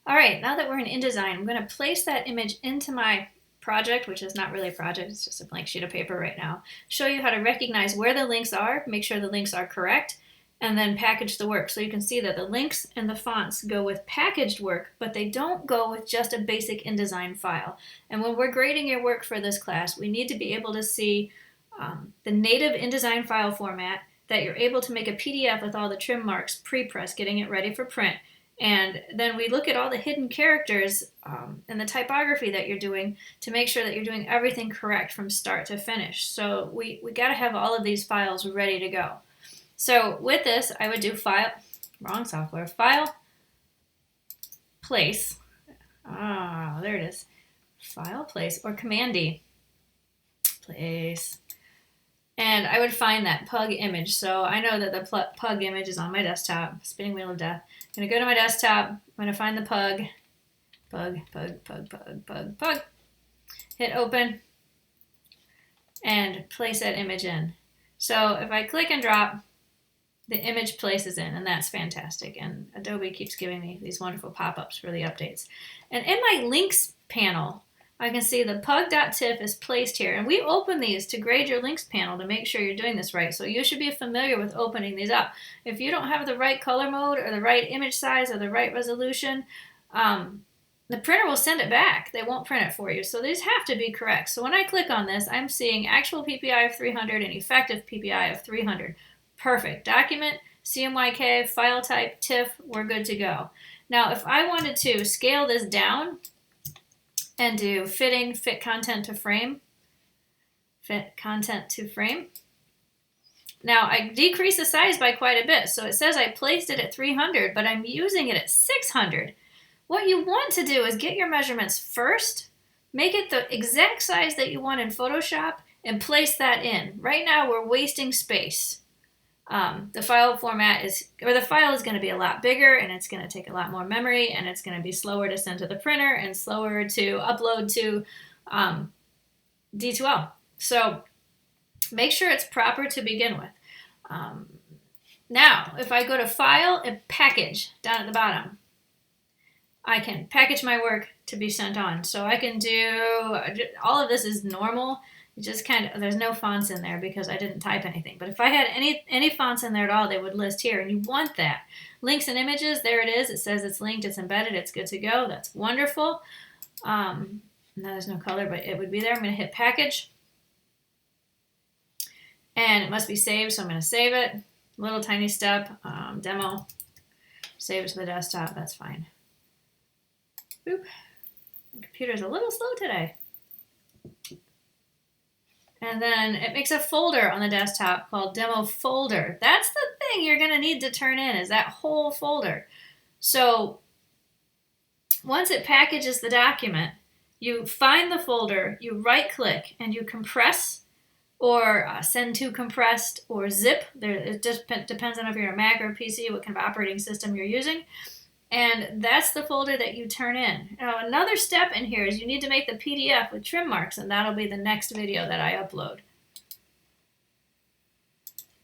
All right, now that we're in InDesign, I'm going to place that image into my project, which is not really a project, it's just a blank sheet of paper right now. Show you how to recognize where the links are, make sure the links are correct, and then package the work. So you can see that the links and the fonts go with packaged work, but they don't go with just a basic InDesign file. And when we're grading your work for this class, we need to be able to see the native InDesign file format, that you're able to make a PDF with all the trim marks pre-press, getting it ready for print. And then we look at all the hidden characters and the typography that you're doing to make sure that you're doing everything correct from start to finish. So we got to have all of these files ready to go. So with this, I would do file, file, place. There it is. File, place, or Command D. Place. And I would find that pug image. So I know that the pug image is on my desktop, spinning wheel of death. I'm going to go to my desktop. I'm going to find the pug. Pug. Hit open and place that image in. So if I click and drop, the image places in, and that's fantastic. And Adobe keeps giving me these wonderful pop-ups for the updates. And in my links panel, I can see the pug.tif is placed here. And we open these to grade your links panel to make sure you're doing this right. So you should be familiar with opening these up. If you don't have the right color mode or the right image size or the right resolution, the printer will send it back. They won't print it for you. So these have to be correct. So when I click on this, I'm seeing actual PPI of 300 and effective PPI of 300. Perfect. Document, CMYK, file type, TIFF, we're good to go. Now, if I wanted to scale this down and do fit content to frame. Now, I decrease the size by quite a bit. So it says I placed it at 300, but I'm using it at 600. What you want to do is get your measurements first, make it the exact size that you want in Photoshop, and place that in. Right now, we're wasting space. The file format the file is going to be a lot bigger, and it's going to take a lot more memory, and it's going to be slower to send to the printer and slower to upload to D2L. So make sure it's proper to begin with. Now, if I go to File and Package down at the bottom, I can package my work to be sent on. So I can do, all of this is normal. Just there's no fonts in there because I didn't type anything. But if I had any fonts in there at all, they would list here, and you want that. Links and images, there it is. It says it's linked, it's embedded, it's good to go. That's wonderful. Now there's no color, but it would be there. I'm going to hit package. And it must be saved, so I'm going to save it. Little tiny step, demo. Save it to the desktop, that's fine. Boop. My computer's a little slow today. And then it makes a folder on the desktop called Demo Folder. That's the thing you're going to need to turn in, is that whole folder. So once it packages the document, you find the folder, you right-click, and you compress or send to compressed or zip. It just depends on if you're a Mac or a PC, what kind of operating system you're using. And that's the folder that you turn in. Now, another step in here is you need to make the PDF with trim marks, and that'll be the next video that I upload.